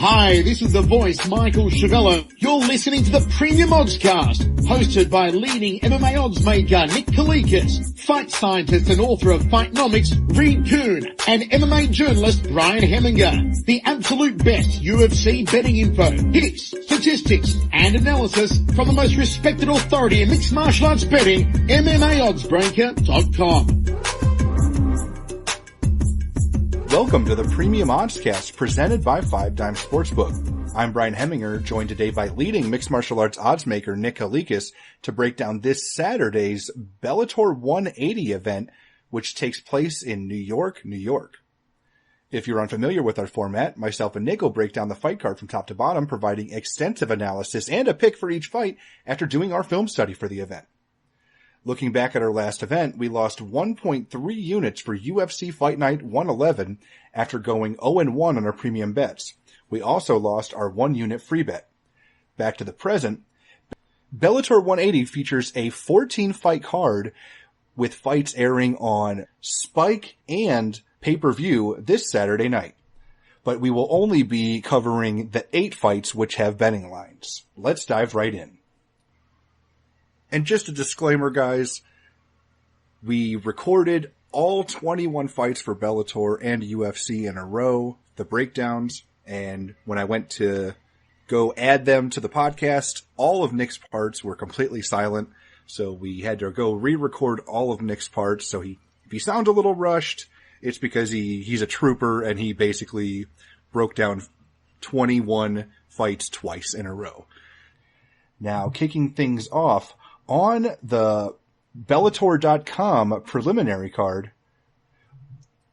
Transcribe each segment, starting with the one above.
Hi, this is the voice, Michael Chavello. You're listening to the Premium Oddscast, hosted by leading MMA odds maker Nick Kalikas, fight scientist and author of Fightnomics, Reed Kuhn, and MMA journalist Brian Hemminger. The absolute best UFC betting info, hits, statistics, and analysis from the most respected authority in mixed martial arts betting, MMAOddsBreaker.com. Welcome to the Premium Oddscast presented by 5 Dime Sportsbook. I'm Brian Hemminger, joined today by leading mixed martial arts odds maker Nick Kalikas to break down this Saturday's Bellator 180 event, which takes place in New York, New York. If you're unfamiliar with our format, myself and Nick will break down the fight card from top to bottom, providing extensive analysis and a pick for each fight after doing our film study for the event. Looking back at our last event, we lost 1.3 units for UFC Fight Night 111 after going 0-1 on our premium bets. We also lost our 1 unit free bet. Back to the present, Bellator 180 features a 14 fight card with fights airing on Spike and pay-per-view this Saturday night. But we will only be covering the 8 fights which have betting lines. Let's dive right in. And just a disclaimer, guys, we recorded all 21 fights for Bellator and UFC in a row, the breakdowns, and when I went to go add them to the podcast, all of Nick's parts were completely silent, so we had to go re-record all of Nick's parts, so if he sounds a little rushed, it's because he's a trooper and he basically broke down 21 fights twice in a row. Now, kicking things off, on the Bellator.com preliminary card,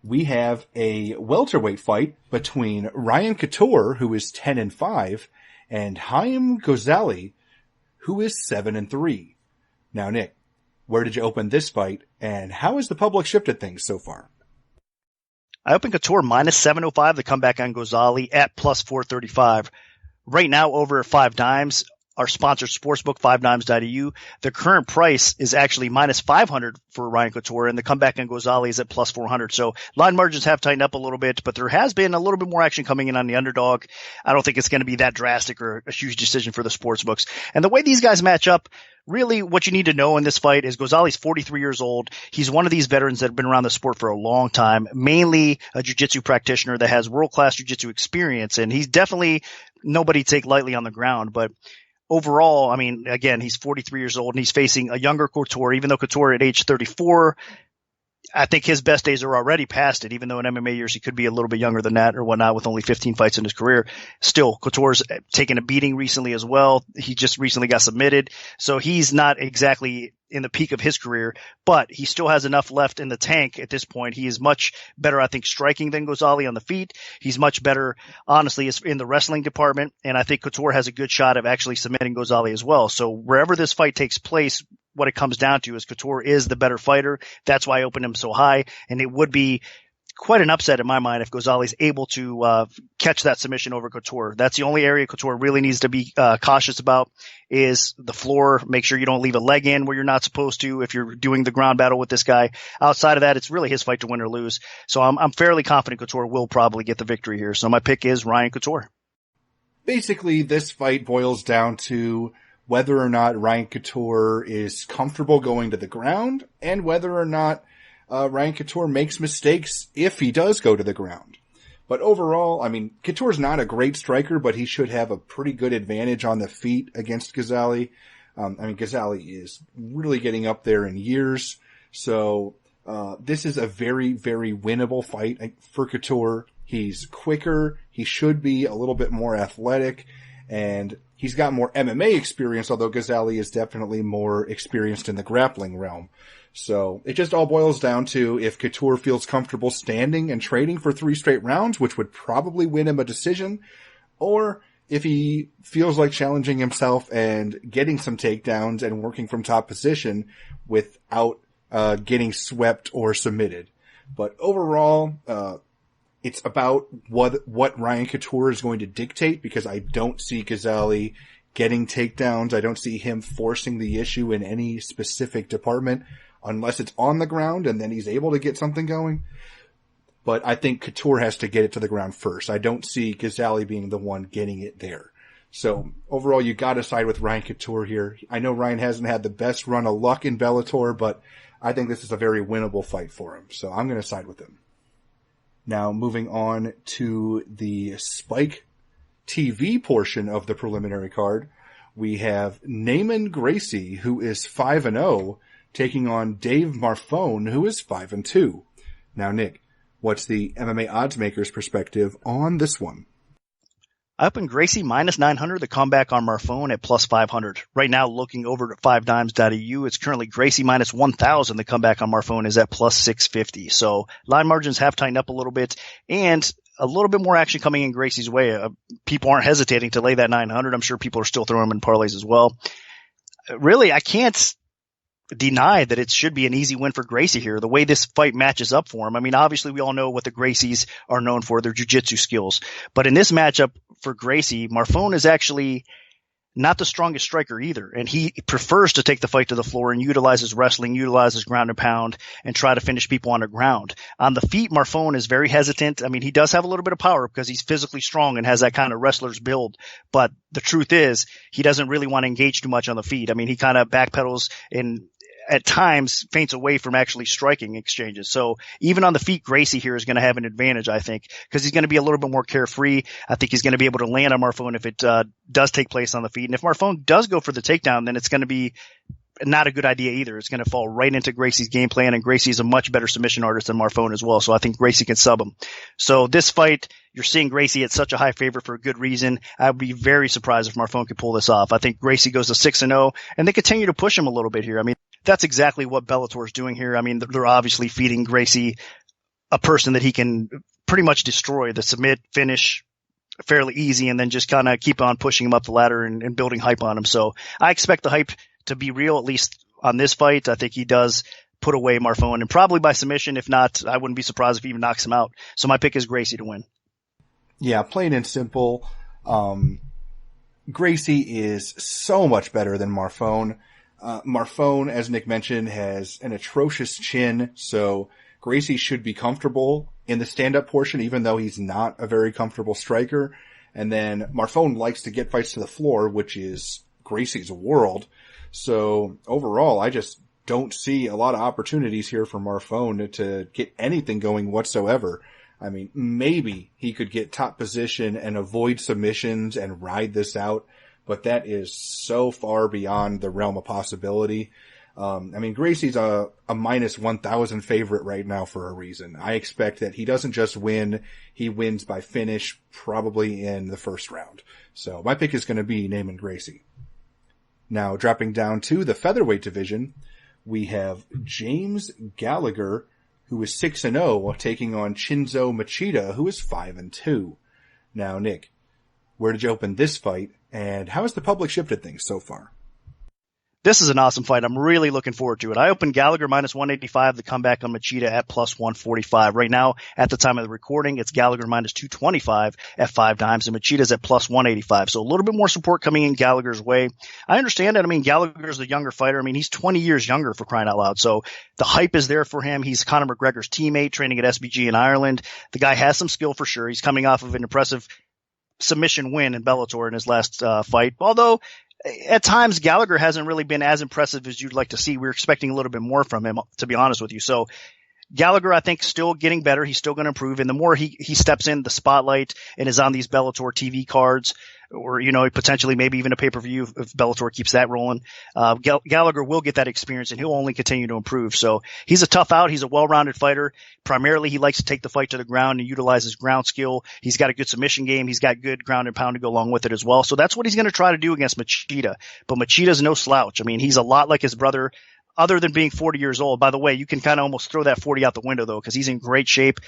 we have a welterweight fight between Ryan Couture, who is 10-5, and Haim Ghazali, who is 7-3. Now, Nick, where did you open this fight, and how has the public shifted things so far? I opened Couture minus 705, the comeback on Ghazali at plus 435. Right now, over at 5 Dimes. Our sponsor, Sportsbook, 5dimes.eu. The current price is actually minus 500 for Ryan Couture, and the comeback on Ghazali is at plus 400. So line margins have tightened up a little bit, but there has been a little bit more action coming in on the underdog. I don't think it's going to be that drastic or a huge decision for the sportsbooks. And the way these guys match up, really what you need to know in this fight is Ghazali's 43 years old. He's one of these veterans that have been around the sport for a long time, mainly a jiu-jitsu practitioner that has world-class jiu-jitsu experience, and he's definitely nobody to take lightly on the ground, but overall, I mean, again, he's 43 years old and he's facing a younger Couture, even though Couture at age 34, I think his best days are already past it, even though in MMA years he could be a little bit younger than that or whatnot with only 15 fights in his career. Still, Couture's taken a beating recently as well. He just recently got submitted. So he's not exactly in the peak of his career, but he still has enough left in the tank at this point. He is much better, I think, striking than Ghazali on the feet. He's much better, honestly, in the wrestling department. And I think Couture has a good shot of actually submitting Ghazali as well. So wherever this fight takes place, what it comes down to is Couture is the better fighter. That's why I opened him so high. And it would be quite an upset in my mind if Ghazali's able to catch that submission over Couture. That's the only area Couture really needs to be cautious about is the floor. Make sure you don't leave a leg in where you're not supposed to if you're doing the ground battle with this guy. Outside of that, it's really his fight to win or lose. So I'm fairly confident Couture will probably get the victory here. So my pick is Ryan Couture. Basically, this fight boils down to whether or not Ryan Couture is comfortable going to the ground and whether or not Ryan Couture makes mistakes if he does go to the ground. But overall, I mean, Couture's not a great striker, but he should have a pretty good advantage on the feet against Ghazali. Ghazali is really getting up there in years. So this is a very, very winnable fight for Couture. He's quicker. He should be a little bit more athletic. And he's got more MMA experience, although Ghazali is definitely more experienced in the grappling realm. So it just all boils down to if Couture feels comfortable standing and trading for 3 straight rounds, which would probably win him a decision, or if he feels like challenging himself and getting some takedowns and working from top position without getting swept or submitted. But overall, it's about what Ryan Couture is going to dictate, because I don't see Ghazali getting takedowns. I don't see him forcing the issue in any specific department unless it's on the ground and then he's able to get something going. but I think Couture has to get it to the ground first. I don't see Ghazali being the one getting it there. So overall, you got to side with Ryan Couture here. I know Ryan hasn't had the best run of luck in Bellator, but I think this is a very winnable fight for him. So I'm going to side with him. Now moving on to the Spike TV portion of the preliminary card, we have Naaman Gracie, who is 5-0, taking on Dave Marfone, who is 5-2. Now, Nick, what's the MMA odds maker's perspective on this one? I opened Gracie minus 900, the comeback on Marfone at plus 500. Right now, looking over at 5dimes.eu, it's currently Gracie minus 1,000. The comeback on Marfone is at plus 650. So line margins have tightened up a little bit, and a little bit more action coming in Gracie's way. People aren't hesitating to lay that 900. I'm sure people are still throwing them in parlays as well. Really, I can't deny that it should be an easy win for Gracie here. The way this fight matches up for him. I mean, obviously we all know what the Gracies are known for, their jiu-jitsu skills. But in this matchup for Gracie, Marfone is actually not the strongest striker either. And he prefers to take the fight to the floor and utilize his wrestling, utilize his ground and pound, and try to finish people on the ground. On the feet, Marfone is very hesitant. I mean, he does have a little bit of power because he's physically strong and has that kind of wrestler's build. But the truth is, he doesn't really want to engage too much on the feet. I mean, he kind of backpedals and at times feints away from actually striking exchanges. So even on the feet, Gracie here is going to have an advantage, I think, because he's going to be a little bit more carefree. I think he's going to be able to land on Marfone if it does take place on the feet. And if Marfone does go for the takedown, then it's going to be not a good idea either. It's going to fall right into Gracie's game plan, and Gracie is a much better submission artist than Marfone as well. So I think Gracie can sub him. So this fight, you're seeing Gracie at such a high favorite for a good reason. I would be very surprised if Marfone could pull this off. I think Gracie goes to 6-0, and they continue to push him a little bit here. I mean, that's exactly what Bellator is doing here. I mean, they're obviously feeding Gracie a person that he can pretty much destroy, the submit, finish fairly easy, and then just kind of keep on pushing him up the ladder and building hype on him. So I expect the hype to be real, at least on this fight. I think he does put away Marfone, and probably by submission. If not, I wouldn't be surprised if he even knocks him out. So my pick is Gracie to win. Yeah, plain and simple. Gracie is so much better than Marfone. Marfone, as Nick mentioned, has an atrocious chin, so Gracie should be comfortable in the stand-up portion, even though he's not a very comfortable striker. And then Marfone likes to get fights to the floor, which is Gracie's world. So overall, I just don't see a lot of opportunities here for Marfone to get anything going whatsoever. I mean, maybe he could get top position and avoid submissions and ride this out, but that is so far beyond the realm of possibility. I mean, Gracie's a minus 1,000 favorite right now for a reason. I expect that he doesn't just win, he wins by finish, probably in the first round. So my pick is going to be Naaman Gracie. Now, dropping down to the featherweight division, we have James Gallagher, who is 6-0, taking on Chinzo Machida, who is 5-2. Now, Nick, where did you open this fight, and how has the public shifted things so far? This is an awesome fight. I'm really looking forward to it. I opened Gallagher minus 185, the comeback on Machida at plus 145. Right now, at the time of the recording, it's Gallagher minus 225 at 5 dimes, and Machida's at plus 185. So a little bit more support coming in Gallagher's way. I understand that. I mean, Gallagher's the younger fighter. I mean, he's 20 years younger, for crying out loud. So the hype is there for him. He's Conor McGregor's teammate, training at SBG in Ireland. The guy has some skill for sure. He's coming off of an impressive submission win in Bellator in his last fight. Although at times Gallagher hasn't really been as impressive as you'd like to see. We're expecting a little bit more from him, to be honest with you. So Gallagher, I think, still getting better. He's still going to improve. And the more he steps in the spotlight and is on these Bellator TV cards, or, you know, potentially maybe even a pay-per-view if Bellator keeps that rolling, Gallagher will get that experience and he'll only continue to improve. So he's a tough out. He's a well-rounded fighter. Primarily, he likes to take the fight to the ground and utilize his ground skill. He's got a good submission game. He's got good ground and pound to go along with it as well. So that's what he's going to try to do against Machida. But Machida's no slouch. I mean, he's a lot like his brother, other than being 40 years old. By the way, you can kind of almost throw that 40 out the window, though, because he's in great shape.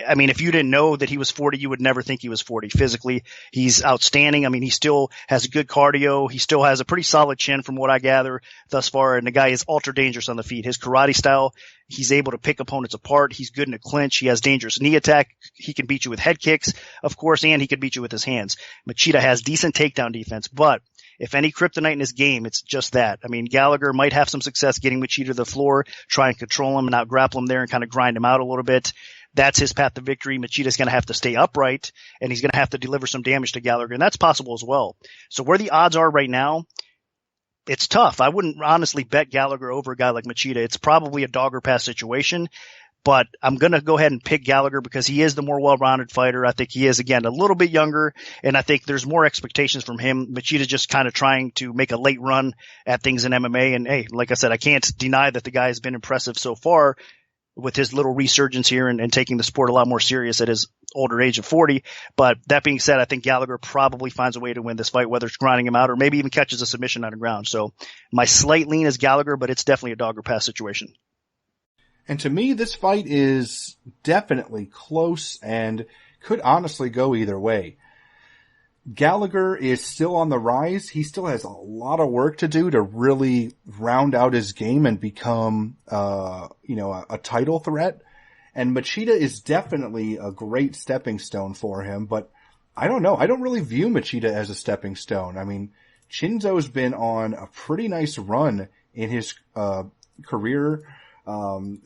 I mean, if you didn't know that he was 40, you would never think he was 40. Physically, he's outstanding. I mean, he still has good cardio. He still has a pretty solid chin from what I gather thus far. And the guy is ultra dangerous on the feet. His karate style, he's able to pick opponents apart. He's good in a clinch. He has dangerous knee attack. He can beat you with head kicks, of course, and he can beat you with his hands. Machida has decent takedown defense, but if any kryptonite in his game, it's just that. I mean, Gallagher might have some success getting Machida to the floor, try and control him and out grapple him there and kind of grind him out a little bit. that's his path to victory. Machida's going to have to stay upright, and he's going to have to deliver some damage to Gallagher, and that's possible as well. So where the odds are right now, it's tough. I wouldn't honestly bet Gallagher over a guy like Machida. It's probably a dog or pass situation, but I'm going to go ahead and pick Gallagher because he is the more well-rounded fighter. I think he is, again, a little bit younger, and I think there's more expectations from him. Machida's just kind of trying to make a late run at things in MMA, and hey, like I said, I can't deny that the guy has been impressive so far with his little resurgence here and taking the sport a lot more serious at his older age of 40. But that being said, I think Gallagher probably finds a way to win this fight, whether it's grinding him out or maybe even catches a submission on the ground. So my slight lean is Gallagher, but it's definitely a dog or pass situation. And to me, this fight is definitely close and could honestly go either way. Gallagher is still on the rise. He still has a lot of work to do to really round out his game and become, a title threat. And Machida is definitely a great stepping stone for him, but I don't know. I don't really view Machida as a stepping stone. I mean, Chinzo's been on a pretty nice run in his, career,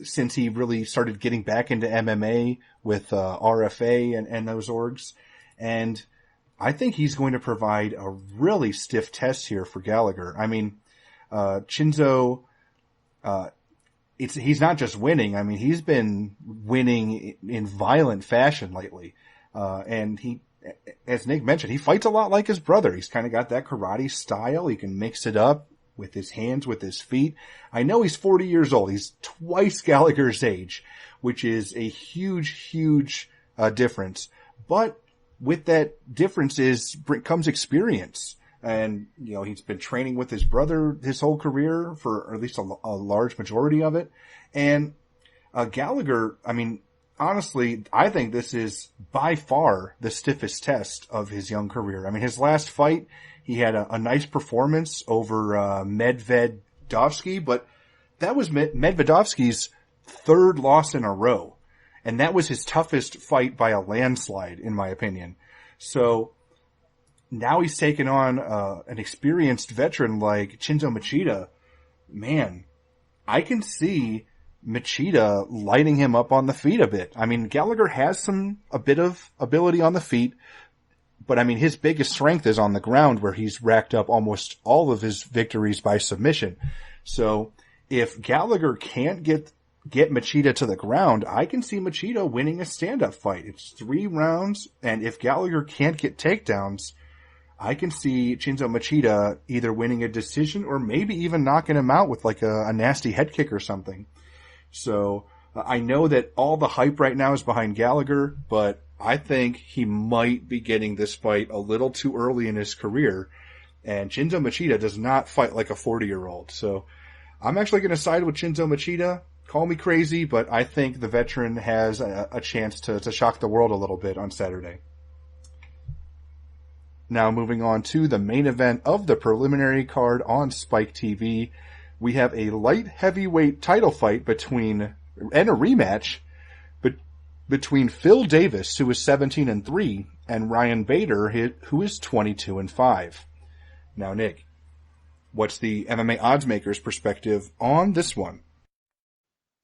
since he really started getting back into MMA with, RFA and those orgs. And I think he's going to provide a really stiff test here for Gallagher. I mean, Chinzo, he's not just winning. I mean, he's been winning in violent fashion lately. And he, as Nick mentioned, he fights a lot like his brother. He's kind of got that karate style. He can mix it up with his hands, with his feet. I know he's 40 years old. He's twice Gallagher's age, which is a huge difference. But with that difference comes experience. And, he's been training with his brother his whole career for or at least a large majority of it. And, Gallagher, I mean, honestly, I think this is by far the stiffest test of his young career. I mean, his last fight, he had a nice performance over, Medvedovsky, but that was Medvedovsky's third loss in a row. And that was his toughest fight by a landslide, in my opinion. So now he's taken on an experienced veteran like Chinzo Machida. Man, I can see Machida lighting him up on the feet a bit. I mean, Gallagher has a bit of ability on the feet, but I mean, his biggest strength is on the ground, where he's racked up almost all of his victories by submission. So if Gallagher can't get Machida to the ground, I can see Machida winning a stand-up fight. It's 3 rounds, and if Gallagher can't get takedowns, I can see Chinzo Machida either winning a decision or maybe even knocking him out with like a nasty head kick or something. So I know that all the hype right now is behind Gallagher, but I think he might be getting this fight a little too early in his career, and Chinzo Machida does not fight like a 40-year-old. So I'm actually going to side with Chinzo Machida. Call me crazy, but I think the veteran has a chance to shock the world a little bit on Saturday. Now moving on to the main event of the preliminary card on Spike TV, we have a light heavyweight title fight and a rematch between Phil Davis, who is 17-3, and Ryan Bader, who is 22-5. Now, Nick, what's the MMA oddsmaker's perspective on this one?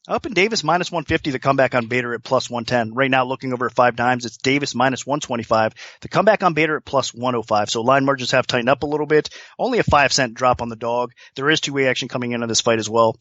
Up in Davis minus 150, the comeback on Bader at plus 110. Right now, looking over at 5 dimes, it's Davis minus 125. The comeback on Bader at plus 105. So line margins have tightened up a little bit. Only a 5-cent drop on the dog. There is two-way action coming into this fight as well.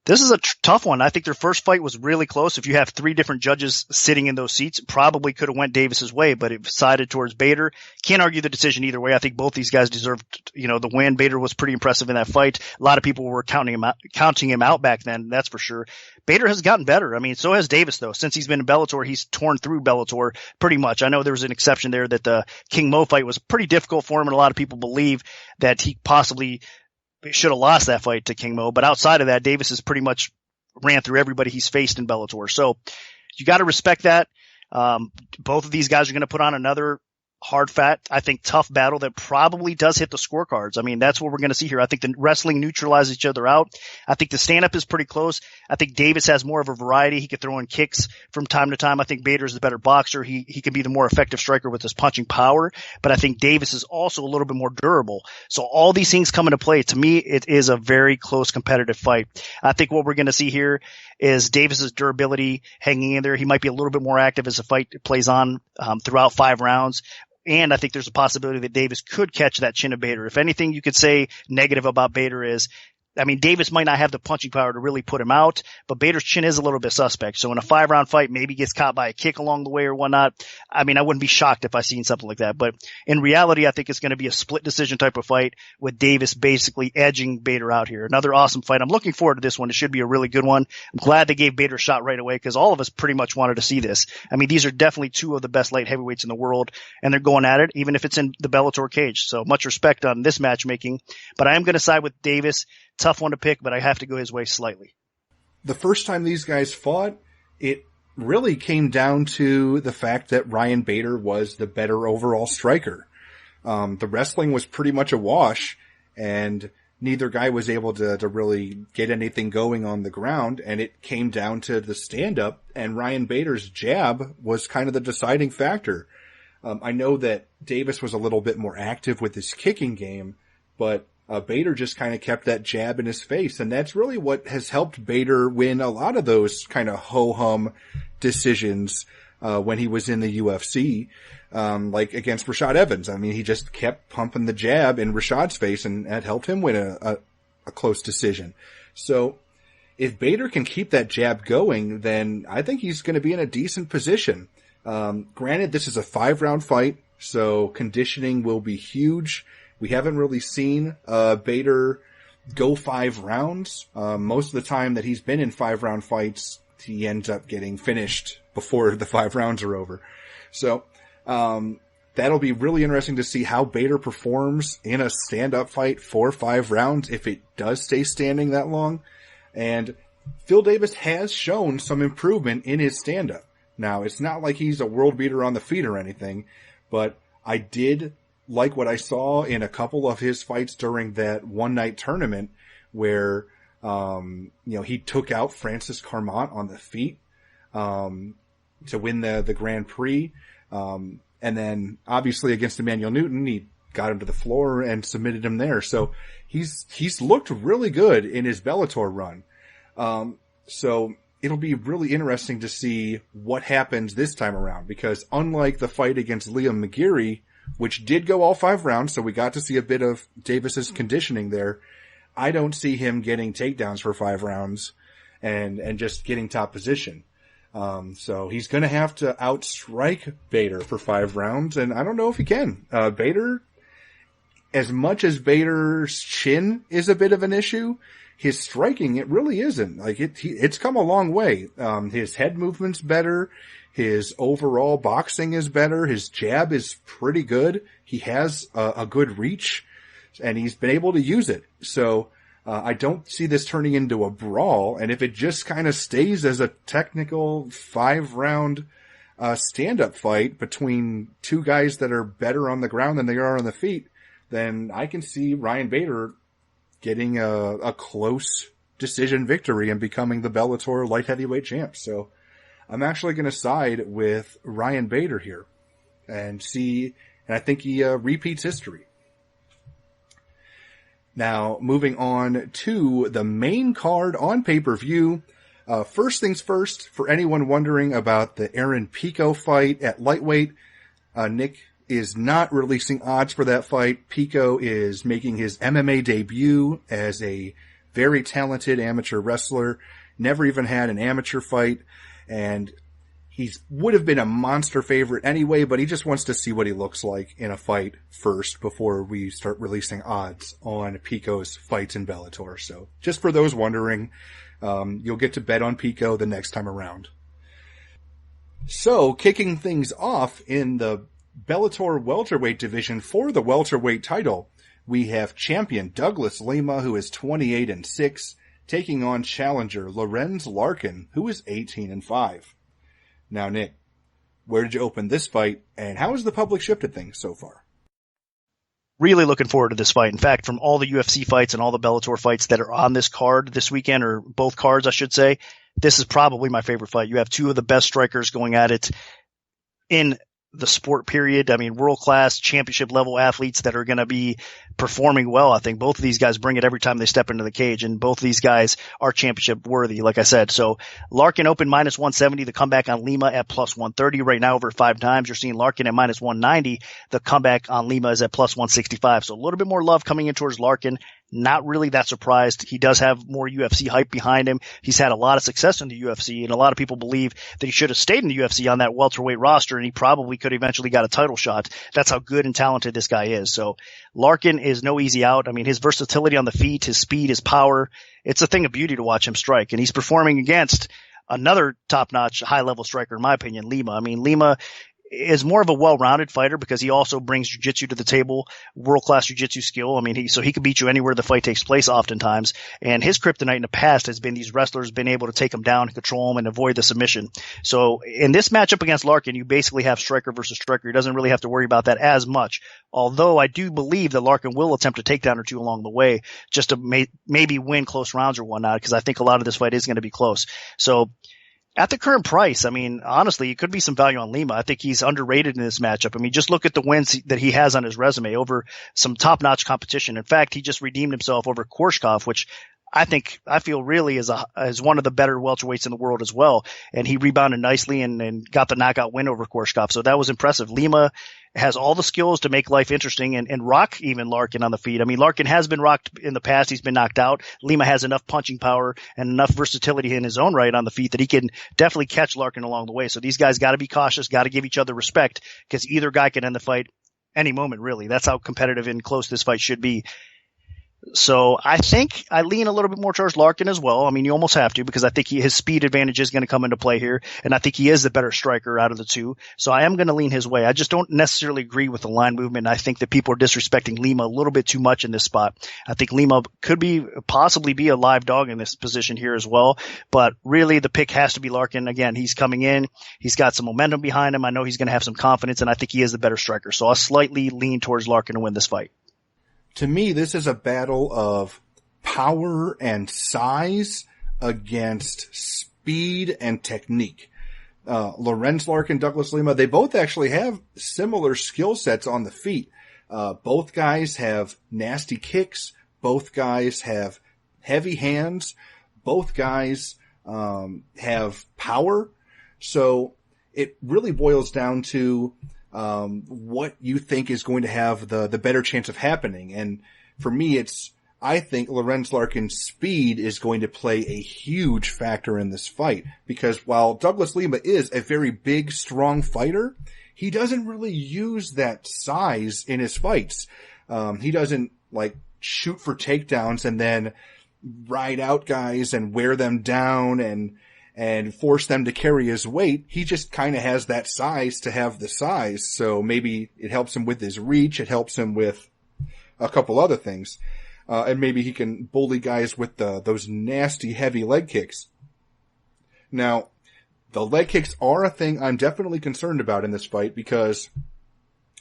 This is a tough one. I think their first fight was really close. If you have 3 different judges sitting in those seats, probably could have went Davis's way, but it sided towards Bader. Can't argue the decision either way. I think both these guys deserved, the win. Bader was pretty impressive in that fight. A lot of people were counting him out back then. That's for sure. Bader has gotten better. I mean, so has Davis though. Since he's been in Bellator, he's torn through Bellator pretty much. I know there was an exception there that the King Mo fight was pretty difficult for him, and a lot of people believe that he possibly should have lost that fight to King Mo. But outside of that, Davis has pretty much ran through everybody he's faced in Bellator. So you got to respect that. Both of these guys are going to put on another hard fat, I think, tough battle that probably does hit the scorecards. I mean, that's what we're going to see here. I think the wrestling neutralizes each other out. I think the stand-up is pretty close. I think Davis has more of a variety. He could throw in kicks from time to time. I think Bader's the better boxer. He can be the more effective striker with his punching power, but I think Davis is also a little bit more durable. So all these things come into play. To me, it is a very close competitive fight. I think what we're going to see here is Davis's durability hanging in there. He might be a little bit more active as the fight plays on throughout 5 rounds. And I think there's a possibility that Davis could catch that chin of Bader. If anything you could say negative about Bader is, I mean, Davis might not have the punching power to really put him out, but Bader's chin is a little bit suspect. So in a 5-round fight, maybe gets caught by a kick along the way or whatnot. I mean, I wouldn't be shocked if I seen something like that. But in reality, I think it's going to be a split decision type of fight with Davis basically edging Bader out here. Another awesome fight. I'm looking forward to this one. It should be a really good one. I'm glad they gave Bader a shot right away because all of us pretty much wanted to see this. I mean, these are definitely 2 of the best light heavyweights in the world, and they're going at it, even if it's in the Bellator cage. So much respect on this matchmaking. But I am going to side with Davis. Tough one to pick, but I have to go his way slightly. The first time these guys fought, it really came down to the fact that Ryan Bader was the better overall striker. The wrestling was pretty much a wash, and neither guy was able to really get anything going on the ground, and it came down to the stand-up, and Ryan Bader's jab was kind of the deciding factor. I know that Davis was a little bit more active with his kicking game, but Bader just kind of kept that jab in his face, and that's really what has helped Bader win a lot of those kind of ho-hum decisions when he was in the UFC, like against Rashad Evans. I mean, he just kept pumping the jab in Rashad's face, and that helped him win a close decision. So if Bader can keep that jab going, then I think he's going to be in a decent position. Granted, this is a 5-round fight, so conditioning will be huge. We haven't really seen Bader go 5 rounds. Most of the time that he's been in 5-round fights, he ends up getting finished before the 5 rounds are over. So that'll be really interesting to see how Bader performs in a stand-up fight for 5 rounds, if it does stay standing that long. And Phil Davis has shown some improvement in his stand-up. Now, it's not like he's a world beater on the feet or anything, but I did like what I saw in a couple of his fights during that one-night tournament where, he took out Francis Carmont on the feet, to win the Grand Prix. And then obviously against Emmanuel Newton, he got him to the floor and submitted him there. So he's looked really good in his Bellator run. So it'll be really interesting to see what happens this time around, because unlike the fight against Liam McGeary, which did go all 5 rounds, so we got to see a bit of Davis's conditioning there, I don't see him getting takedowns for 5 rounds and just getting top position. So he's going to have to outstrike Bader for 5 rounds, and I don't know if he can. Bader, as much as Bader's chin is a bit of an issue, his striking, it really isn't. Like it's come a long way. His head movement's better. His overall boxing is better. His jab is pretty good. He has a good reach, and he's been able to use it. So I don't see this turning into a brawl. And if it just kind of stays as a technical 5-round stand-up fight between 2 guys that are better on the ground than they are on the feet, then I can see Ryan Bader getting a close decision victory and becoming the Bellator light heavyweight champ. So I'm actually going to side with Ryan Bader here and I think he repeats history. Now, moving on to the main card on pay-per-view. First things first, for anyone wondering about the Aaron Pico fight at lightweight, Nick is not releasing odds for that fight. Pico is making his MMA debut as a very talented amateur wrestler, never even had an amateur fight, and he would have been a monster favorite anyway, but he just wants to see what he looks like in a fight first before we start releasing odds on Pico's fights in Bellator. So just for those wondering, you'll get to bet on Pico the next time around. So kicking things off in the Bellator welterweight division for the welterweight title, we have champion Douglas Lima, who is 28-6, taking on challenger Lorenz Larkin, who is 18-5. Now, Nick, where did you open this fight, and how has the public shifted things so far? Really looking forward to this fight. In fact, from all the UFC fights and all the Bellator fights that are on this card this weekend, or both cards, I should say, this is probably my favorite fight. You have 2 of the best strikers going at it in the sport period. I mean, world-class championship level athletes that are going to be performing well. I think both of these guys bring it every time they step into the cage, and both of these guys are championship worthy, like I said. So Larkin open minus 170, the comeback on Lima at plus 130 right now over 5 times. You're seeing Larkin at minus 190. The comeback on Lima is at plus 165. So a little bit more love coming in towards Larkin. Not really that surprised. He does have more UFC hype behind him. He's had a lot of success in the UFC, and a lot of people believe that he should have stayed in the UFC on that welterweight roster, and he probably could eventually got a title shot. That's how good and talented this guy is. So Larkin is no easy out. I mean, his versatility on the feet, his speed, his power, it's a thing of beauty to watch him strike. And he's performing against another top-notch, high-level striker, in my opinion, Lima. I mean, Lima is more of a well-rounded fighter because he also brings jiu-jitsu to the table, world-class jiu-jitsu skill. I mean, he could beat you anywhere the fight takes place oftentimes. And his kryptonite in the past has been these wrestlers been able to take him down, control him, and avoid the submission. So in this matchup against Larkin, you basically have striker versus striker. He doesn't really have to worry about that as much. Although I do believe that Larkin will attempt a takedown or two along the way just to maybe win close rounds or whatnot, because I think a lot of this fight is going to be close. So at the current price, I mean, honestly, it could be some value on Lima. I think he's underrated in this matchup. I mean, just look at the wins that he has on his resume over some top-notch competition. In fact, he just redeemed himself over Korshkov, which I feel really is one of the better welterweights in the world as well. And he rebounded nicely and got the knockout win over Korshkov. So that was impressive. Lima has all the skills to make life interesting and rock even Larkin on the feet. I mean, Larkin has been rocked in the past. He's been knocked out. Lima has enough punching power and enough versatility in his own right on the feet that he can definitely catch Larkin along the way. So these guys got to be cautious, got to give each other respect, because either guy can end the fight any moment, really. That's how competitive and close this fight should be. So I think I lean a little bit more towards Larkin as well. I mean, you almost have to, because I think his speed advantage is going to come into play here, and I think he is the better striker out of the two. So I am going to lean his way. I just don't necessarily agree with the line movement. I think that people are disrespecting Lima a little bit too much in this spot. I think Lima could possibly be a live dog in this position here as well, but really the pick has to be Larkin. Again, he's coming in. He's got some momentum behind him. I know he's going to have some confidence, and I think he is the better striker. So I'll slightly lean towards Larkin to win this fight. To me, this is a battle of power and size against speed and technique. Lorenz Larkin, Douglas Lima, they both actually have similar skill sets on the feet. Both guys have nasty kicks. Both guys have heavy hands. Both guys have power. So it really boils down to what you think is going to have the better chance of happening. And for me, I think Lorenz Larkin's speed is going to play a huge factor in this fight, because while Douglas Lima is a very big, strong fighter, he doesn't really use that size in his fights. He doesn't shoot for takedowns and then ride out guys and wear them down and force them to carry his weight. He just kind of has that size to have the size. So maybe it helps him with his reach. It helps him with a couple other things. And maybe he can bully guys with those nasty heavy leg kicks. Now, the leg kicks are a thing I'm definitely concerned about in this fight, because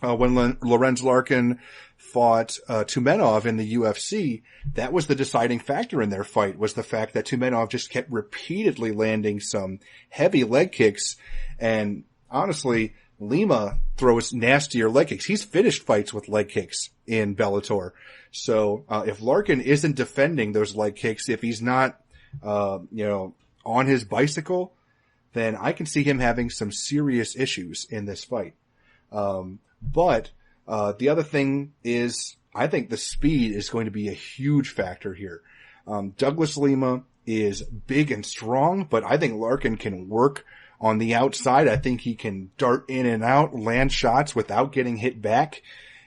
when Lorenz Larkin fought Tumenov in the UFC, that was the deciding factor in their fight, was the fact that Tumenov just kept repeatedly landing some heavy leg kicks. And honestly, Lima throws nastier leg kicks. He's finished fights with leg kicks in Bellator. So if Larkin isn't defending those leg kicks, if he's not on his bicycle, then I can see him having some serious issues in this fight. But the other thing is, I think the speed is going to be a huge factor here. Douglas Lima is big and strong, but I think Larkin can work on the outside. I think he can dart in and out, land shots without getting hit back.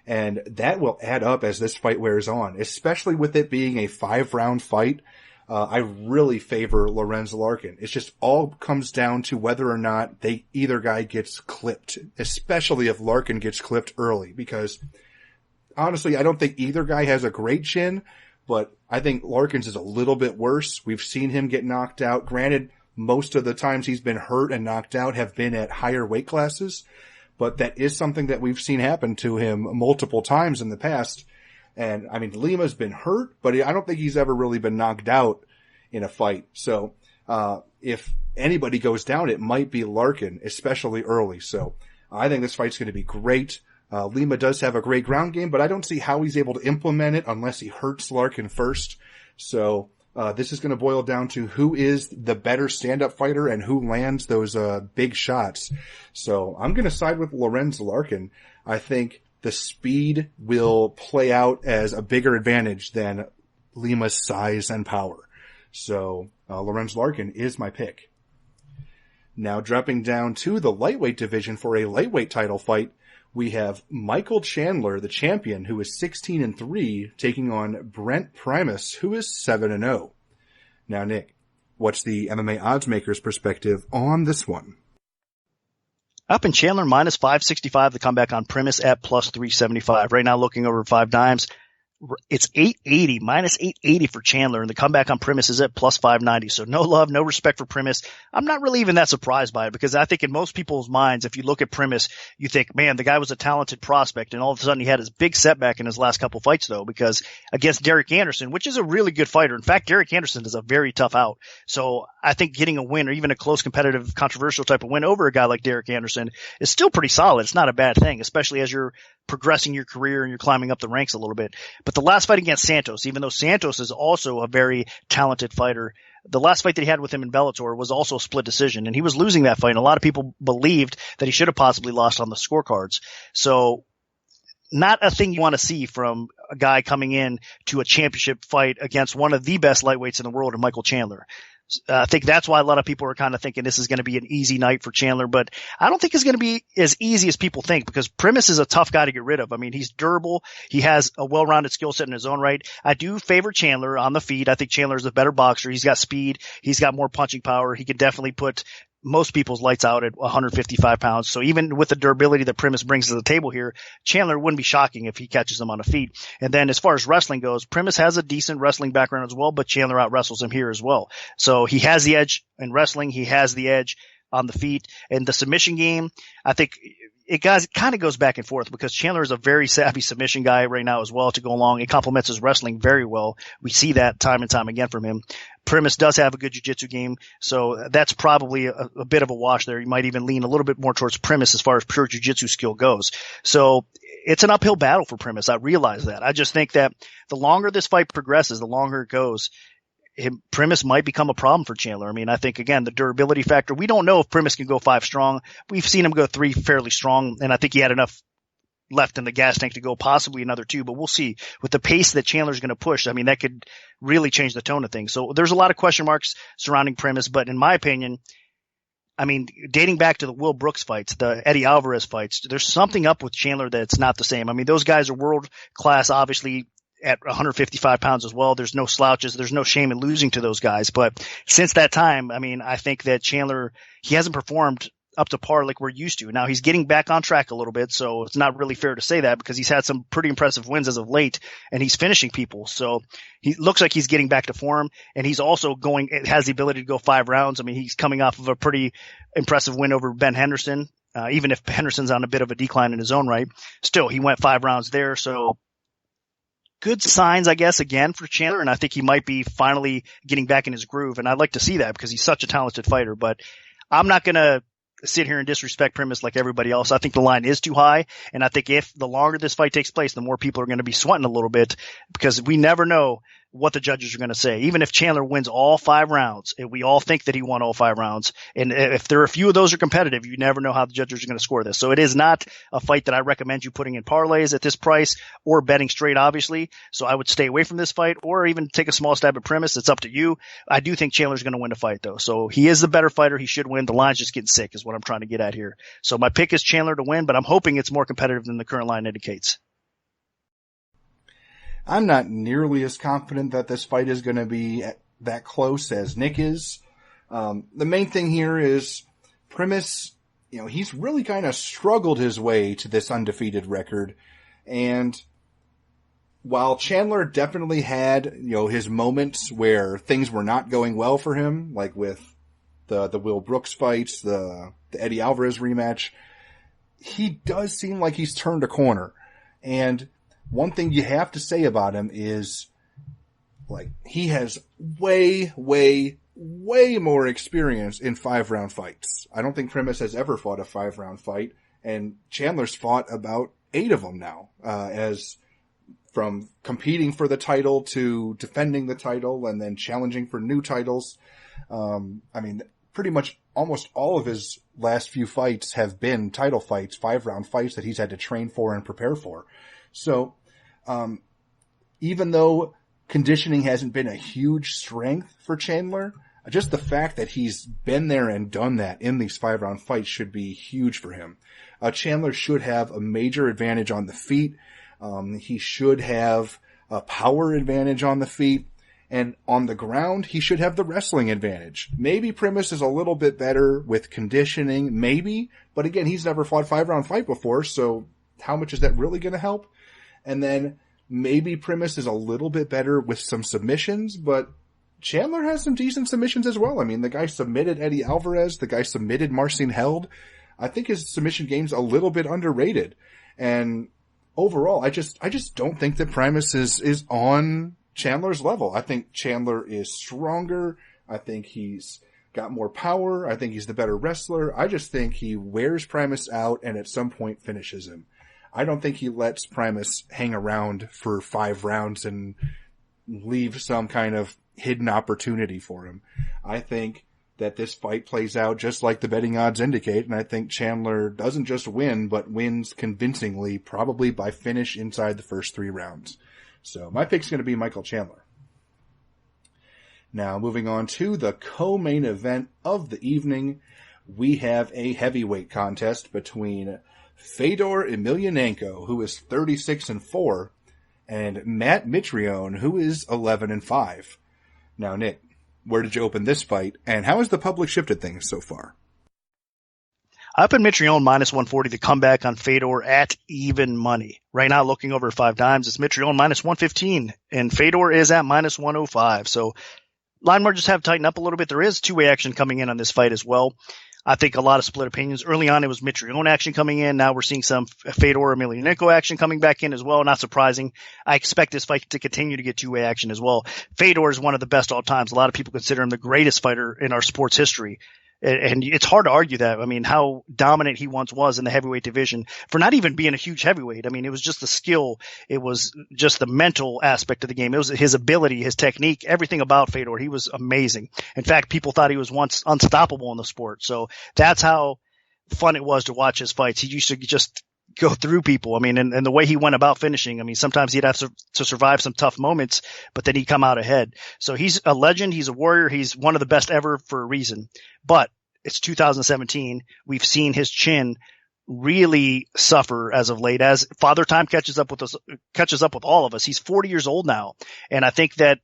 And that will add up as this fight wears on, especially with it being a 5-round fight. I really favor Lorenz Larkin. It's just all comes down to whether or not either guy gets clipped, especially if Larkin gets clipped early, because honestly, I don't think either guy has a great chin, but I think Larkin's is a little bit worse. We've seen him get knocked out. Granted, most of the times he's been hurt and knocked out have been at higher weight classes, but that is something that we've seen happen to him multiple times in the past. And I mean, Lima's been hurt, but I don't think he's ever really been knocked out in a fight. So, if anybody goes down, it might be Larkin, especially early. So I think this fight's going to be great. Lima does have a great ground game, but I don't see how he's able to implement it unless he hurts Larkin first. So this is going to boil down to who is the better stand-up fighter and who lands those big shots. So I'm going to side with Lorenz Larkin. I think the speed will play out as a bigger advantage than Lima's size and power. So Lorenz Larkin is my pick. Now dropping down to the lightweight division for a lightweight title fight, we have Michael Chandler, the champion, who is 16-3, taking on Brent Primus, who is 7-0. Now, Nick, what's the MMA oddsmaker's perspective on this one? Up in Chandler, minus 565, the comeback on Primus at plus 375. Right now, looking over 5 dimes, it's 880, minus 880 for Chandler, and the comeback on Primus is at plus 590. So no love, no respect for Primus. I'm not really even that surprised by it, because I think in most people's minds, if you look at Primus, you think, man, the guy was a talented prospect, and all of a sudden he had his big setback in his last couple fights, though, because against Derek Anderson, which is a really good fighter. In fact, Derek Anderson is a very tough out. So I think getting a win, or even a close, competitive, controversial type of win over a guy like Derek Anderson is still pretty solid. It's not a bad thing, especially as you're progressing your career and you're climbing up the ranks a little bit. But the last fight against Santos, even though Santos is also a very talented fighter, the last fight that he had with him in Bellator was also a split decision, and he was losing that fight, and a lot of people believed that he should have possibly lost on the scorecards. So not a thing you want to see from a guy coming in to a championship fight against one of the best lightweights in the world, Michael Chandler. I think that's why a lot of people are kind of thinking this is going to be an easy night for Chandler, but I don't think it's going to be as easy as people think, because Primus is a tough guy to get rid of. I mean, he's durable. He has a well-rounded skill set in his own right. I do favor Chandler on the feet. I think Chandler is a better boxer. He's got speed. He's got more punching power. He can definitely put most people's lights out at 155 pounds. So even with the durability that Primus brings to the table here, Chandler wouldn't be shocking if he catches him on the feet. And then as far as wrestling goes, Primus has a decent wrestling background as well, but Chandler out wrestles him here as well. So he has the edge in wrestling. He has the edge on the feet. And the submission game, I think it kind of goes back and forth, because Chandler is a very savvy submission guy right now as well to go along. It complements his wrestling very well. We see that time and time again from him. Primus does have a good jiu-jitsu game, so that's probably a bit of a wash there. You might even lean a little bit more towards Primus as far as pure jiu-jitsu skill goes. So it's an uphill battle for Primus. I realize that. I just think that the longer this fight progresses, the longer it goes, Primus might become a problem for Chandler. I mean, I think, again, the durability factor, we don't know if Primus can go 5 strong. We've seen him go 3 fairly strong, and I think he had enough left in the gas tank to go possibly another 2, but we'll see. With the pace that Chandler's going to push, I mean, that could really change the tone of things. So there's a lot of question marks surrounding Primus, but in my opinion, I mean, dating back to the Will Brooks fights, the Eddie Alvarez fights, there's something up with Chandler that's not the same. I mean, those guys are world class, obviously, at 155 pounds as well. There's no slouches. There's no shame in losing to those guys. But since that time, I mean, I think that Chandler, he hasn't performed up to par like we're used to. Now he's getting back on track a little bit, so it's not really fair to say that, because he's had some pretty impressive wins as of late, and he's finishing people. So he looks like he's getting back to form, and he's also has the ability to go 5 rounds. I mean, he's coming off of a pretty impressive win over Ben Henderson. Even if Henderson's on a bit of a decline in his own right, still he went 5 rounds there. So good signs, I guess, again for Chandler, and I think he might be finally getting back in his groove, and I'd like to see that because he's such a talented fighter. But I'm not going to sit here and disrespect Primus like everybody else. I think the line is too high, and I think if the longer this fight takes place, the more people are going to be sweating a little bit, because we never know what the judges are going to say. Even if Chandler wins all 5 rounds, and we all think that he won all 5 rounds, and if there are a few of those are competitive, you never know how the judges are going to score this. So it is not a fight that I recommend you putting in parlays at this price or betting straight, obviously. So I would stay away from this fight, or even take a small stab at Primus. It's up to you. I do think Chandler's going to win the fight, though. So he is the better fighter. He should win. The line's just getting sick is what I'm trying to get at here. So my pick is Chandler to win, but I'm hoping it's more competitive than the current line indicates. I'm not nearly as confident that this fight is going to be that close as Nick is. The main thing here is Primus, he's really kind of struggled his way to this undefeated record. And while Chandler definitely had, his moments where things were not going well for him, like with the Will Brooks fights, the Eddie Alvarez rematch, he does seem like he's turned a corner. And one thing you have to say about him is, he has way, way, way more experience in 5-round fights. I don't think Primus has ever fought a 5-round fight, And Chandler's fought about 8 of them now, as from competing for the title to defending the title and then challenging for new titles. Pretty much almost all of his last few fights have been title fights, 5-round fights that he's had to train for and prepare for. So, even though conditioning hasn't been a huge strength for Chandler, just the fact that he's been there and done that in these 5-round fights should be huge for him. Chandler should have a major advantage on the feet. He should have a power advantage on the feet. And on the ground, he should have the wrestling advantage. Maybe Primus is a little bit better with conditioning, maybe. But again, he's never fought 5-round fight before, so how much is that really going to help? And then maybe Primus is a little bit better with some submissions, but Chandler has some decent submissions as well. I mean, the guy submitted Eddie Alvarez. The guy submitted Marcin Held. I think his submission game's a little bit underrated. And overall, I just don't think that Primus is on Chandler's level. I think Chandler is stronger. I think he's got more power. I think he's the better wrestler. I just think he wears Primus out and at some point finishes him. I don't think he lets Primus hang around for 5 rounds and leave some kind of hidden opportunity for him. I think that this fight plays out just like the betting odds indicate, and I think Chandler doesn't just win, but wins convincingly, probably by finish inside the first 3 rounds. So my pick's going to be Michael Chandler. Now, moving on to the co-main event of the evening, we have a heavyweight contest between Fedor Emelianenko, who is 36-4, and Matt Mitrione, who is 11-5. Now, Nick, where did you open this fight, and how has the public shifted things so far? I opened Mitrione minus 140, the comeback on Fedor at even money. Right now, looking over 5 dimes, it's Mitrione minus 115, and Fedor is at minus 105. So line margins have tightened up a little bit. There is 2-way action coming in on this fight as well. I think a lot of split opinions. Early on, it was Mitrione action coming in. Now we're seeing some Fedor Emelianenko action coming back in as well. Not surprising. I expect this fight to continue to get 2-way action as well. Fedor is one of the best all times. A lot of people consider him the greatest fighter in our sports history. And it's hard to argue that. I mean, how dominant he once was in the heavyweight division for not even being a huge heavyweight. I mean, it was just the skill. It was just the mental aspect of the game. It was his ability, his technique, everything about Fedor. He was amazing. In fact, people thought he was once unstoppable in the sport. So that's how fun it was to watch his fights. He used to just go through people. I mean, and the way he went about finishing, I mean, sometimes he'd have to survive some tough moments, but then he'd come out ahead. So he's a legend. He's a warrior. He's one of the best ever for a reason. But it's 2017. We've seen his chin really suffer as of late as Father Time catches up with all of us. He's 40 years old now. And I think that,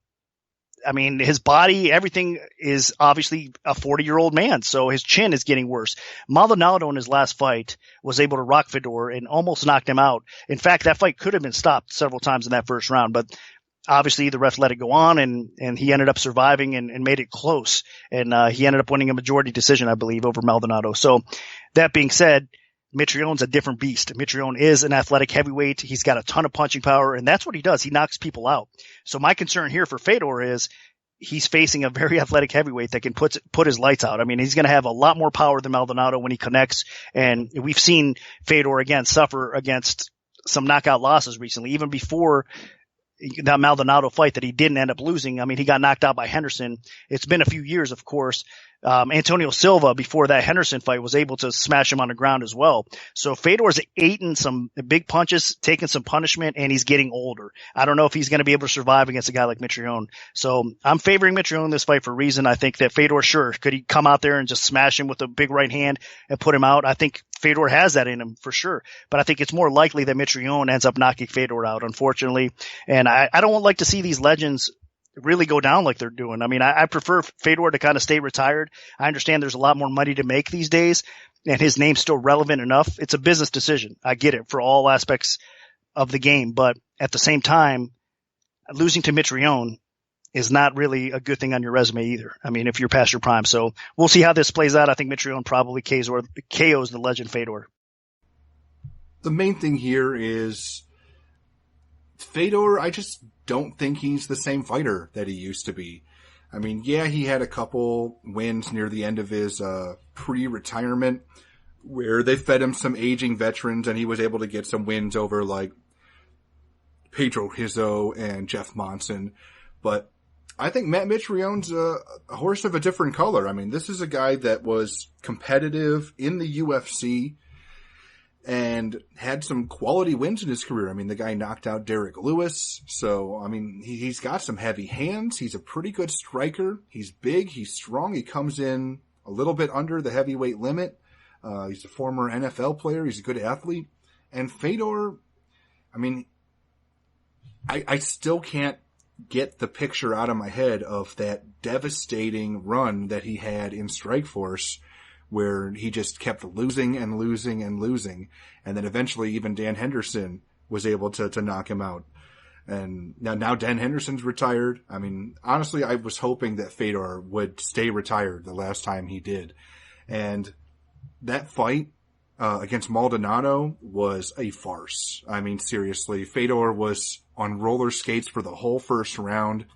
I mean, his body, everything is obviously a 40-year-old man, so his chin is getting worse. Maldonado in his last fight was able to rock Fedor and almost knocked him out. In fact, that fight could have been stopped several times in that first round, but obviously the ref let it go on, and he ended up surviving and made it close. And he ended up winning a majority decision, I believe, over Maldonado. So that being said, Mitrione's a different beast. Mitrione is an athletic heavyweight. He's got a ton of punching power, and that's what he does. He knocks people out. So my concern here for Fedor is he's facing a very athletic heavyweight that can put his lights out. I mean, he's going to have a lot more power than Maldonado when he connects, and we've seen Fedor again suffer against some knockout losses recently, even before that Maldonado fight that he didn't end up losing. I mean, he got knocked out by Henderson. It's been a few years, of course. Antonio Silva, before that Henderson fight, was able to smash him on the ground as well. So Fedor's eating some big punches, taking some punishment, and he's getting older. I don't know if he's going to be able to survive against a guy like Mitrione. So I'm favoring Mitrione in this fight for a reason. I think that Fedor, sure, could he come out there and just smash him with a big right hand and put him out? I think Fedor has that in him for sure. But I think it's more likely that Mitrione ends up knocking Fedor out, unfortunately. And I don't like to see these legends really go down like they're doing. I mean, I prefer Fedor to kind of stay retired. I understand there's a lot more money to make these days, and his name's still relevant enough. It's a business decision. I get it for all aspects of the game, but at the same time, losing to Mitrione is not really a good thing on your resume either. I mean, if you're past your prime. So we'll see how this plays out. I think Mitrione probably KOs the legend Fedor. The main thing here is Fedor, I just don't think he's the same fighter that he used to be. I mean, yeah, he had a couple wins near the end of his pre-retirement where they fed him some aging veterans and he was able to get some wins over like Pedro Rizzo and Jeff Monson. But I think Matt Mitrione's a horse of a different color. I mean, this is a guy that was competitive in the UFC and had some quality wins in his career. I mean, the guy knocked out Derek Lewis. So, I mean, he's got some heavy hands. He's a pretty good striker. He's big. He's strong. He comes in a little bit under the heavyweight limit. He's a former NFL player. He's a good athlete. And Fedor, I mean, I still can't get the picture out of my head of that devastating run that he had in Strikeforce, where he just kept losing and losing and losing. And then eventually even Dan Henderson was able to knock him out. And now Dan Henderson's retired. I mean, honestly, I was hoping that Fedor would stay retired the last time he did. And that fight against Maldonado was a farce. I mean, seriously, Fedor was on roller skates for the whole first round.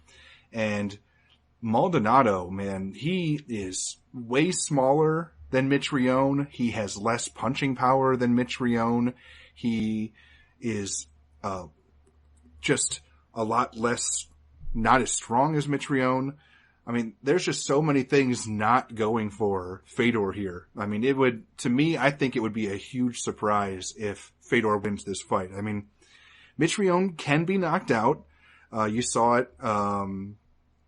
And Maldonado, man, he is way smaller than Mitrione. He has less punching power than Mitrione. He is just a lot less, not as strong as Mitrione. I mean, there's just so many things not going for Fedor here. I mean, to me, I think it would be a huge surprise if Fedor wins this fight. I mean, Mitrione can be knocked out. You saw it.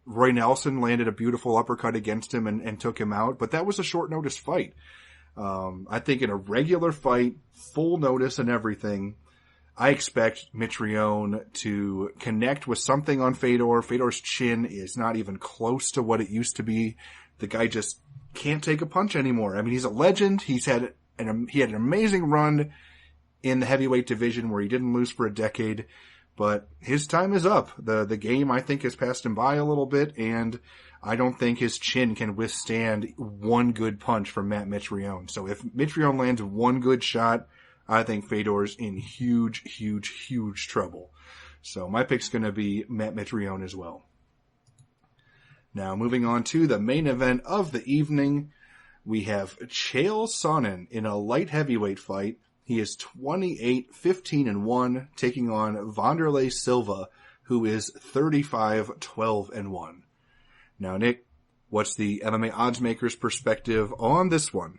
Roy Nelson landed a beautiful uppercut against him and took him out, but that was a short notice fight. I think in a regular fight, full notice and everything, I expect Mitrione to connect with something on Fedor. Fedor's chin is not even close to what it used to be. The guy just can't take a punch anymore. I mean, he's a legend. He had an amazing run in the heavyweight division where he didn't lose for a decade, but his time is up. The game, I think, has passed him by a little bit, and I don't think his chin can withstand one good punch from Matt Mitrione. So if Mitrione lands one good shot, I think Fedor's in huge, huge, huge trouble. So my pick's going to be Matt Mitrione as well. Now, moving on to the main event of the evening, we have Chael Sonnen in a light heavyweight fight. He is 28-15-1, taking on Wanderlei Silva, who is 35-12-1. Now, Nick, what's the MMA oddsmaker's perspective on this one?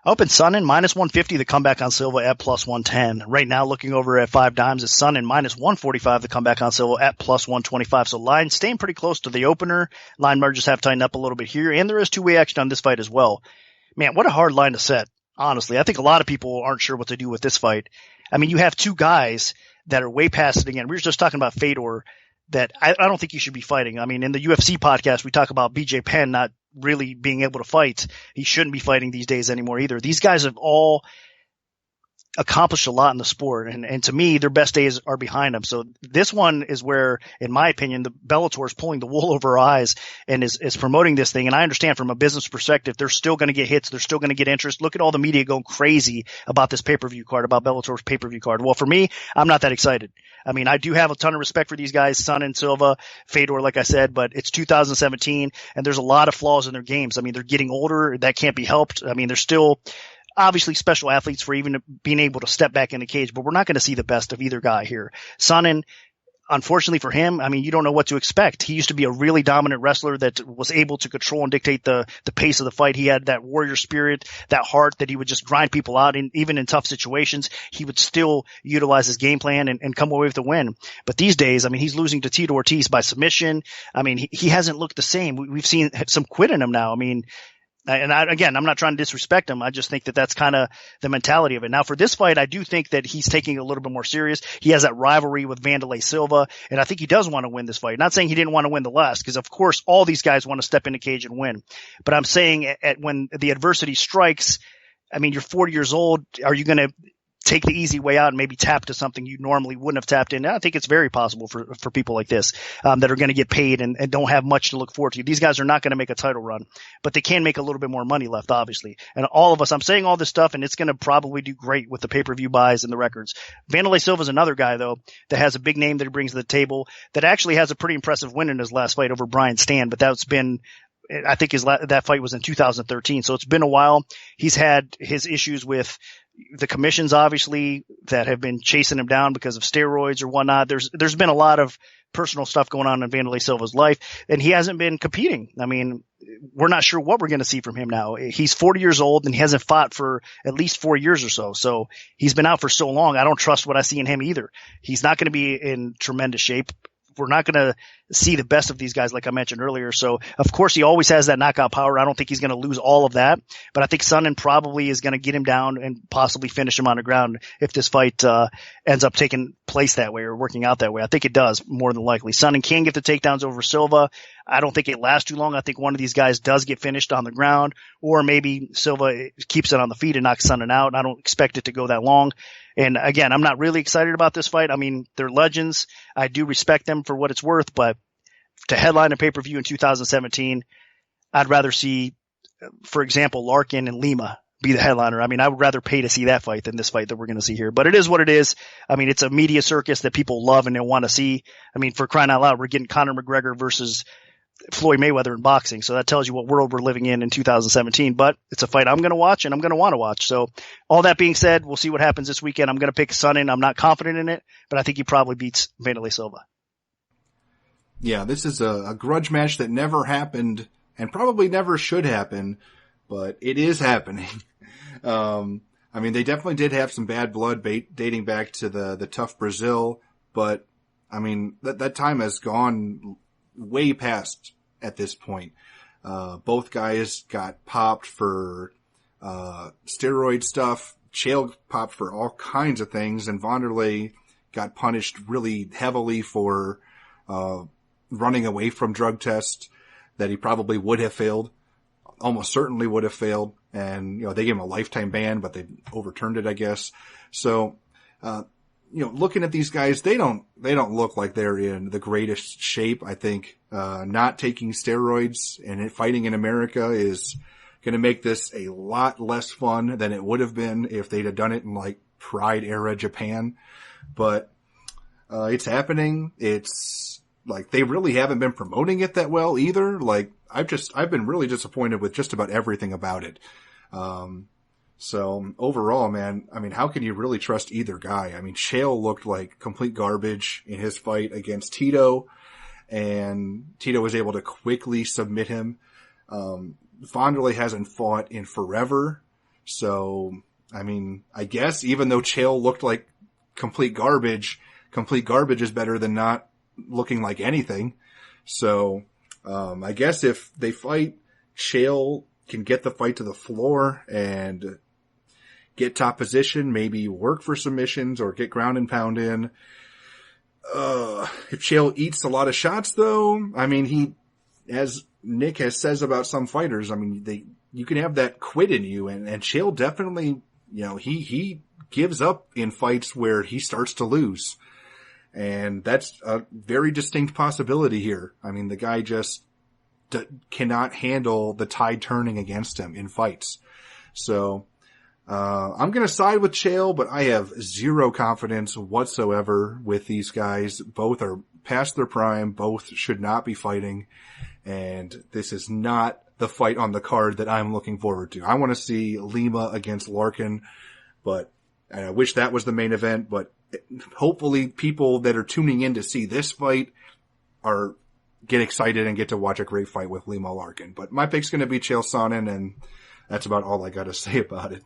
Open Sonnen minus 150, the comeback on Silva at plus 110. Right now, looking over at 5 dimes, is Sonnen minus 145, the comeback on Silva at plus 125. So line staying pretty close to the opener. Line margins have tightened up a little bit here, and there is two-way action on this fight as well. Man, what a hard line to set, honestly. I think a lot of people aren't sure what to do with this fight. I mean, you have two guys that are way past it again. We were just talking about Fedor that I don't think you should be fighting. I mean, in the UFC podcast, we talk about BJ Penn not really being able to fight. He shouldn't be fighting these days anymore either. These guys have all accomplished a lot in the sport, and to me, their best days are behind them. So this one is where, in my opinion, the Bellator is pulling the wool over our eyes and is promoting this thing. And I understand from a business perspective, they're still going to get hits. They're still going to get interest. Look at all the media going crazy about this pay-per-view card, about Bellator's pay-per-view card. Well, for me, I'm not that excited. I mean, I do have a ton of respect for these guys, Sonnen, Silva, Fedor, like I said, but it's 2017 and there's a lot of flaws in their games. I mean, they're getting older. That can't be helped. I mean, they're still obviously special athletes for even being able to step back in the cage, but we're not going to see the best of either guy here. Sonnen, unfortunately for him, I mean, you don't know what to expect. He used to be a really dominant wrestler that was able to control and dictate the pace of the fight. He had that warrior spirit, that heart that he would just grind people out, and even in tough situations, he would still utilize his game plan and come away with the win. But these days, I mean, he's losing to Tito Ortiz by submission. I mean, he hasn't looked the same. We've seen some quit in him now. I mean, again, I'm not trying to disrespect him. I just think that that's kind of the mentality of it. Now, for this fight, I do think that he's taking it a little bit more serious. He has that rivalry with Wanderlei Silva, and I think he does want to win this fight. Not saying he didn't want to win the last, because of course all these guys want to step in the cage and win. But I'm saying when the adversity strikes, I mean, you're 40 years old. Are you going to take the easy way out and maybe tap to something you normally wouldn't have tapped in? I think it's very possible for people like this that are going to get paid and don't have much to look forward to. These guys are not going to make a title run, but they can make a little bit more money left, obviously. And all of us, I'm saying all this stuff, and it's going to probably do great with the pay-per-view buys and the records. Wanderlei Silva is another guy, though, that has a big name that he brings to the table, that actually has a pretty impressive win in his last fight over Brian Stann, but that's been I think that fight was in 2013. So it's been a while. He's had his issues with the commissions, obviously, that have been chasing him down because of steroids or whatnot. There's been a lot of personal stuff going on in Wanderlei Silva's life, and he hasn't been competing. I mean, we're not sure what we're going to see from him now. He's 40 years old and he hasn't fought for at least 4 years or so. So he's been out for so long. I don't trust what I see in him either. He's not going to be in tremendous shape. We're not going to see the best of these guys, like I mentioned earlier. So, of course, he always has that knockout power. I don't think he's going to lose all of that, but I think Sonnen probably is going to get him down and possibly finish him on the ground if this fight ends up taking place that way or working out that way. I think it does, more than likely. Sonnen can get the takedowns over Silva. I don't think it lasts too long. I think one of these guys does get finished on the ground, or maybe Silva keeps it on the feet and knocks Sonnen out. I don't expect it to go that long. And again, I'm not really excited about this fight. I mean, they're legends. I do respect them for what it's worth, but to headline a pay-per-view in 2017, I'd rather see, for example, Larkin and Lima be the headliner. I mean, I would rather pay to see that fight than this fight that we're going to see here. But it is what it is. I mean, it's a media circus that people love and they want to see. I mean, for crying out loud, we're getting Conor McGregor versus Floyd Mayweather in boxing. So that tells you what world we're living in 2017. But it's a fight I'm going to watch and I'm going to want to watch. So all that being said, we'll see what happens this weekend. I'm going to pick Sonnen. I'm not confident in it, but I think he probably beats Wanderlei Silva. Yeah, this is a grudge match that never happened and probably never should happen, but it is happening. I mean, they definitely did have some bad blood dating back to the tough Brazil, but I mean, that time has gone way past at this point. Both guys got popped for steroid stuff. Chael popped for all kinds of things, and Wanderlei got punished really heavily for running away from drug tests that he probably would have failed, almost certainly would have failed. And, they gave him a lifetime ban, but they overturned it, I guess. So, looking at these guys, they don't look like they're in the greatest shape. I think, not taking steroids and fighting in America is going to make this a lot less fun than it would have been if they'd have done it in like Pride era Japan. But, it's happening. It's like they really haven't been promoting it that well either. Like I've been really disappointed with just about everything about it. So overall, man, I mean, how can you really trust either guy? I mean, Chael looked like complete garbage in his fight against Tito, and Tito was able to quickly submit him. Wanderlei hasn't fought in forever. So, I mean, I guess even though Chael looked like complete garbage is better than not looking like anything. So, I guess if they fight, Chael can get the fight to the floor and get top position, maybe work for submissions or get ground and pound in. If Chael eats a lot of shots though, I mean, he, as Nick says about some fighters, I mean, you can have that quit in you, and Chael definitely, he gives up in fights where he starts to lose. And that's a very distinct possibility here. I mean, the guy just cannot handle the tide turning against him in fights. So, I'm going to side with Chael, but I have zero confidence whatsoever with these guys. Both are past their prime. Both should not be fighting. And this is not the fight on the card that I'm looking forward to. I want to see Lima against Larkin, but I wish that was the main event, but hopefully people that are tuning in to see this fight get excited and get to watch a great fight with Lima Larkin. But my pick's going to be Chael Sonnen, and that's about all I got to say about it.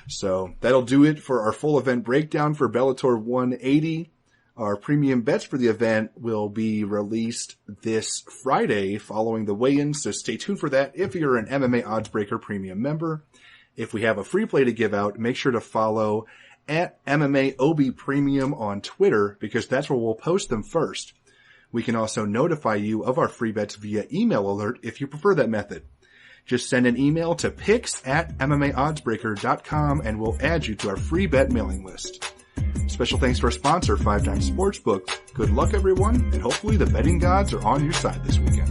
So that'll do it for our full event breakdown for Bellator 180. Our premium bets for the event will be released this Friday following the weigh-in, so stay tuned for that if you're an MMAOddsBreaker premium member. If we have a free play to give out, make sure to follow at MMAOB Premium on Twitter, because that's where we'll post them first. We can also notify you of our free bets via email alert if you prefer that method. Just send an email to picks@MMAOddsBreaker.com and we'll add you to our free bet mailing list. Special thanks to our sponsor, 5 Dimes Sportsbook. Good luck, everyone, and hopefully the betting gods are on your side this weekend.